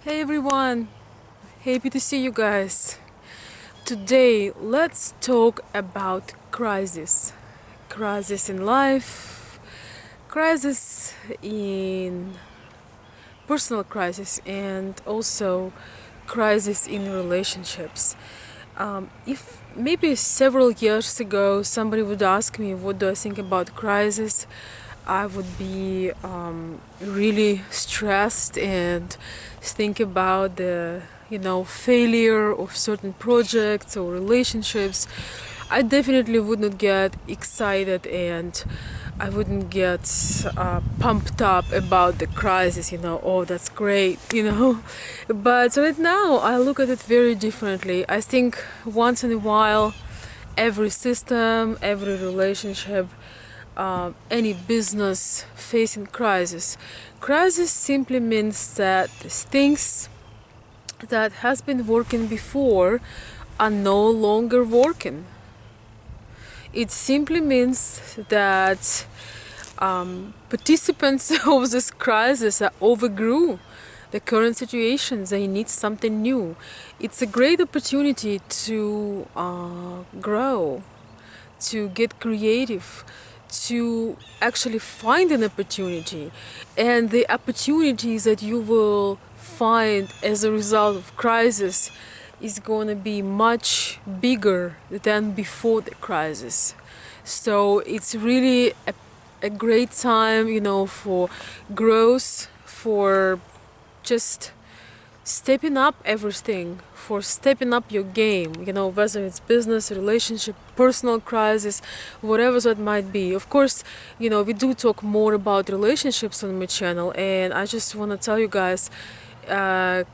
Hey everyone, happy to see you guys. Today let's talk about crisis. Crisis in life, crisis in personal crisis, and also crisis in relationships. If maybe several years ago somebody would ask me what do I think about crisis, I would be really stressed and think about the failure of certain projects or relationships. I definitely would not get excited and I wouldn't get pumped up about the crisis, oh, that's great, But right now, I look at it very differently. I think once in a while, every system, every relationship, any business facing crisis. Crisis simply means that things that has been working before are no longer working. It simply means that participants of this crisis overgrew the current situation. They need something new. It's a great opportunity to grow, to get creative, to actually find an opportunity. And the opportunities that you will find as a result of crisis is going to be much bigger than before the crisis. So it's really a great time, for growth, for just stepping up everything, for stepping up your game, whether it's business, relationship, personal crisis, whatever that might be. Of course, we do talk more about relationships on my channel, and I just want to tell you guys,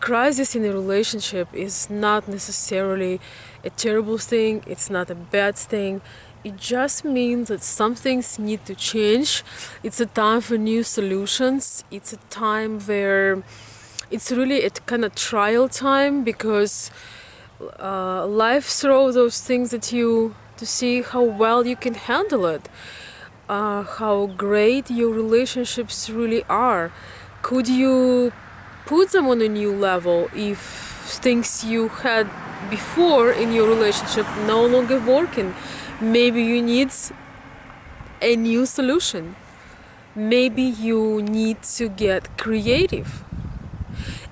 crisis in a relationship is not necessarily a terrible thing, it's not a bad thing. It just means that some things need to change. It's a time for new solutions. It's a time where it's really a kind of trial time, because life throws those things at you to see how well you can handle it, how great your relationships really are. Could you put them on a new level if things you had before in your relationship no longer working? Maybe you need a new solution. Maybe you need to get creative.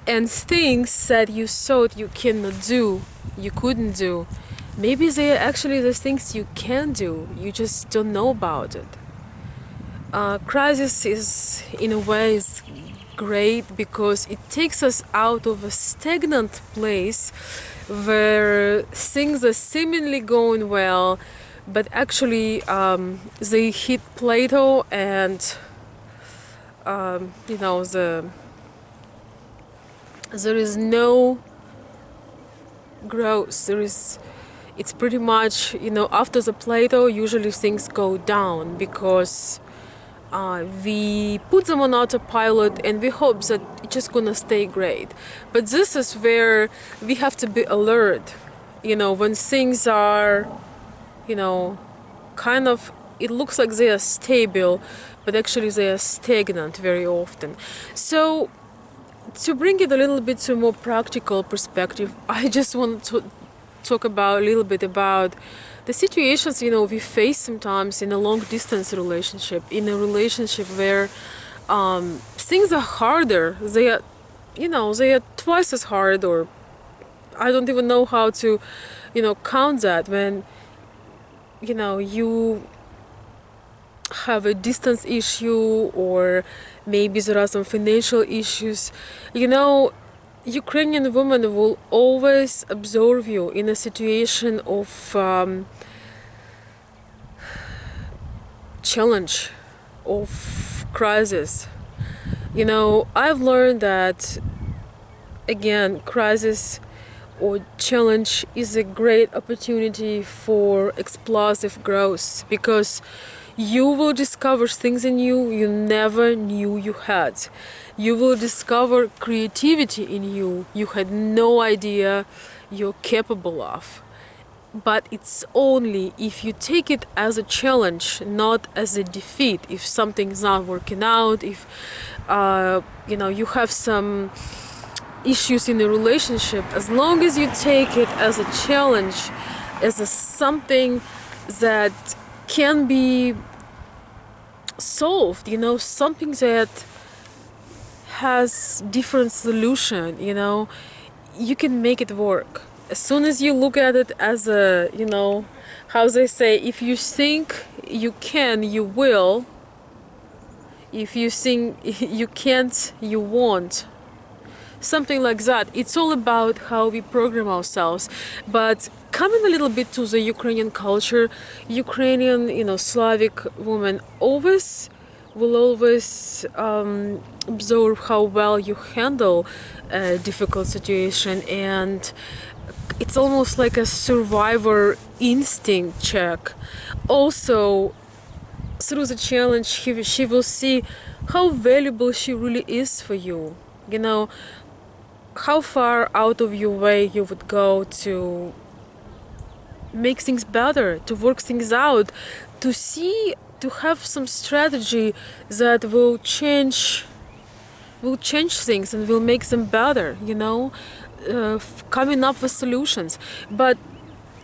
And things that you thought you cannot do, you couldn't do, maybe they are actually the things you can do, you just don't know about it. Crisis is, in a way, is great because it takes us out of a stagnant place where things are seemingly going well, but actually they hit plateau, and there is no growth. It's pretty much, after the plateau, usually things go down because we put them on autopilot and we hope that it's just gonna stay great. But this is where we have to be alert, when things are, kind of, it looks like they are stable, but actually they are stagnant very often. So to bring it a little bit to a more practical perspective, I just want to talk about a little bit about the situations we face sometimes in a long distance relationship, in a relationship where things are harder. They are, they are twice as hard, or I don't even know how to, count that, when you have a distance issue, or maybe there are some financial issues. Ukrainian women will always observe you in a situation of challenge, of crisis. I've learned that, again, crisis or challenge is a great opportunity for explosive growth, because you will discover things in you never knew you had. You will discover creativity in you had no idea you're capable of. But it's only if you take it as a challenge, not as a defeat. If something's not working out, if you have some issues in a relationship, as long as you take it as a challenge, as a something that can be solved, something that has different solution, you can make it work. As soon as you look at it as a, how they say, if you think you can, you will. If you think you can't, you won't. Something like that. It's all about how we program ourselves. But coming a little bit to the Ukrainian culture, Ukrainian, Slavic women will always observe how well you handle a difficult situation, and it's almost like a survivor instinct check. Also, through the challenge, she will see how valuable she really is for you. How far out of your way you would go to make things better, to work things out, to have some strategy that will change things and will make them better, coming up with solutions. But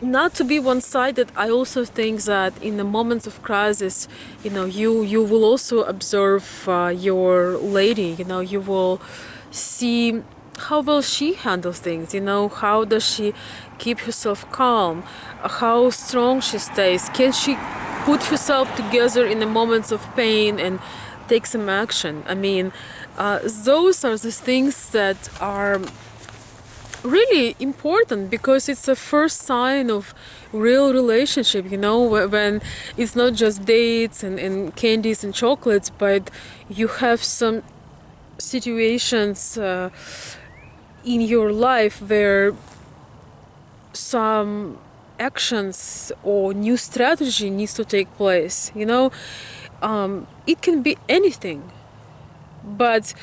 not to be one-sided, I also think that in the moments of crisis, you will also observe your lady, you will see how well she handles things, how does she keep herself calm, how strong she stays, can she put herself together in the moments of pain and take some action. I mean, those are the things that are really important, because it's the first sign of real relationship, when it's not just dates and candies and chocolates, but you have some situations in your life where some actions or new strategy needs to take place. It can be anything, but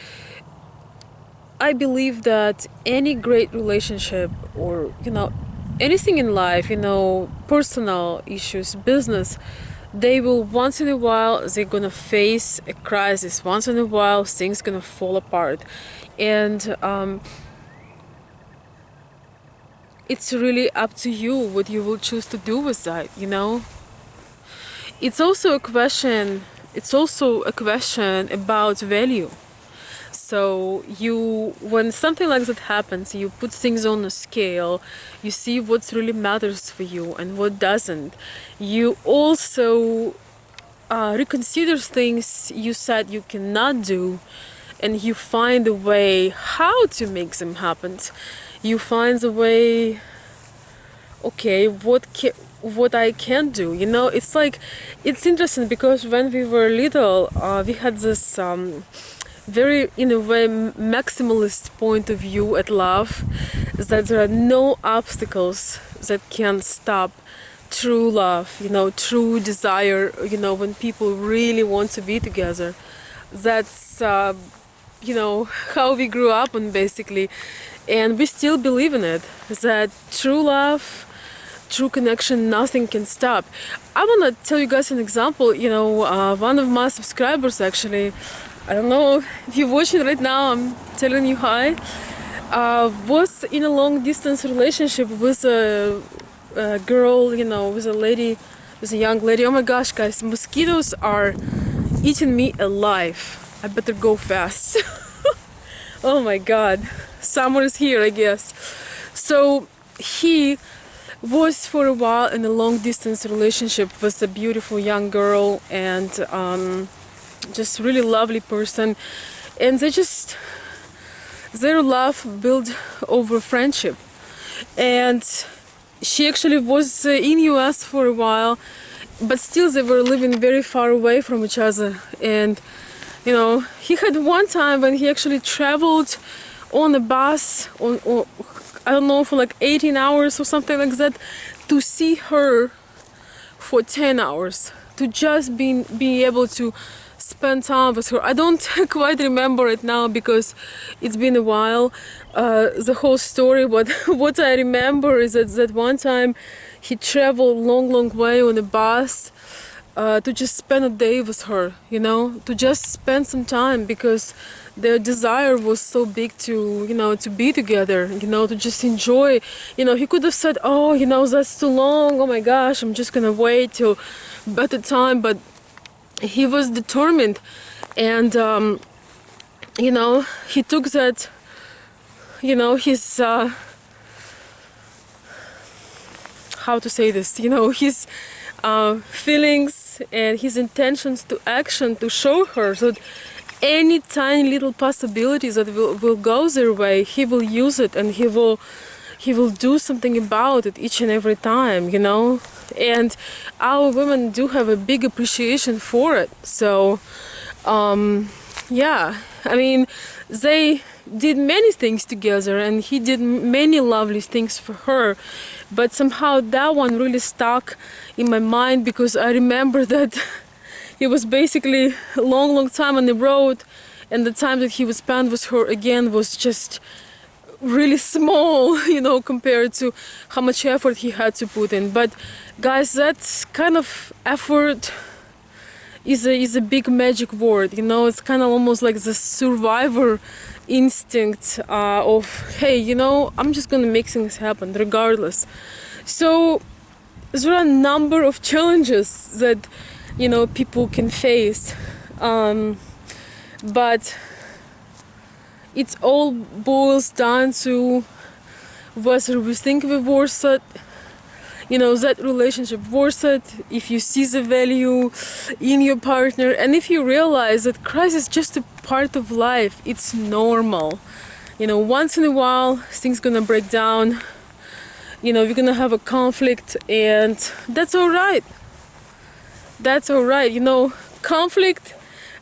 I believe that any great relationship, or anything in life, personal issues, business, they will once in a while, they're gonna face a crisis. Once in a while, things gonna fall apart, and it's really up to you what you will choose to do with that. It's also a question. It's also a question about value. So when something like that happens, you put things on a scale, you see what really matters for you and what doesn't. You also reconsider things you said you cannot do, and you find a way how to make them happen. You find a way, okay, what I can do. It's like, it's interesting, because when we were little, we had this very, in a way, maximalist point of view at love, that there are no obstacles that can stop true love, true desire, when people really want to be together. That's, how we grew up on, basically. And we still believe in it, that true love, true connection, nothing can stop. I want to tell you guys an example. One of my subscribers, actually, I don't know if you're watching right now, I'm telling you hi, was in a long distance relationship with a girl, with a lady, with a young lady. Oh my gosh, guys, mosquitoes are eating me alive. I better go fast. Oh my god, summer is here, I guess. So he was for a while in a long distance relationship with a beautiful young girl, and just really lovely person, and their love built over friendship. And she actually was in US for a while, but still they were living very far away from each other. And he had one time when he actually traveled on a bus on I don't know, for like 18 hours or something like that, to see her for 10 hours, to just be able to spend time with her. I don't quite remember it now because it's been a while, the whole story, but what I remember is that one time he traveled long way on a bus, to just spend a day with her, you know, to just spend some time, because their desire was so big to, you know, to be together, you know, to just enjoy. You know, he could have said, oh, you know, that's too long, oh my gosh, I'm just gonna wait till better time, but he was determined. And you know, he took that, you know, his how to say this, you know, his feelings and his intentions to action, to show her. So any tiny little possibilities that will go their way, he will use it, and he will do something about it each and every time, you know. And our women do have a big appreciation for it. So yeah, I mean, they did many things together, and he did many lovely things for her, but somehow that one really stuck in my mind, because I remember that he was basically a long time on the road, and the time that he would spend with her again was just really small, you know, compared to how much effort he had to put in. But guys, that kind of effort is a big magic word, you know. It's kind of almost like the survivor instinct of, hey, you know, I'm just gonna make things happen regardless. So there are a number of challenges that, you know, people can face, but it all boils down to whether we think we're worth it, you know, that relationship worth it, if you see the value in your partner, and if you realize that crisis is just a part of life. It's normal, you know. Once in a while things gonna break down, you know, you're gonna have a conflict, and that's all right. That's all right, you know. Conflict,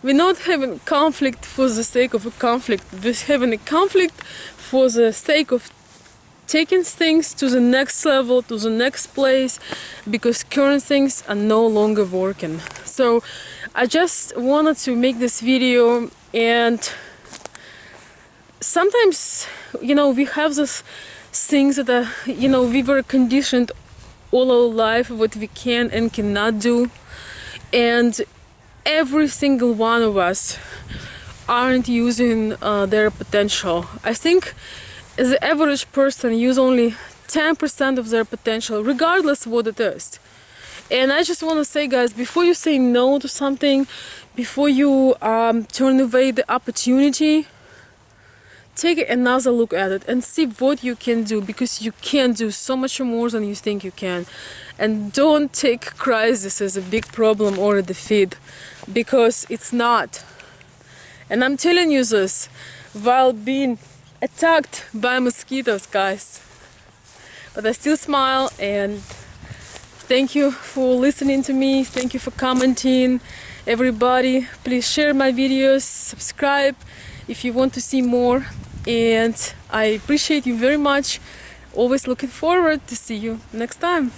we're not having conflict for the sake of a conflict. We're having a conflict for the sake of taking things to the next level, to the next place, because current things are no longer working. So I just wanted to make this video. And sometimes, you know, we have these things that are, you know, we were conditioned all our life what we can and cannot do, and every single one of us aren't using their potential. I think the average person use only 10% of their potential, regardless what it is. And I just want to say, guys, before you say no to something, before you turn away the opportunity, take another look at it and see what you can do, because you can do so much more than you think you can. And don't take crisis as a big problem or a defeat, because it's not. And I'm telling you this while being attacked by mosquitoes, guys. But I still smile, and thank you for listening to me. Thank you for commenting. Everybody, please share my videos, subscribe if you want to see more. And I appreciate you very much. Always looking forward to see you next time.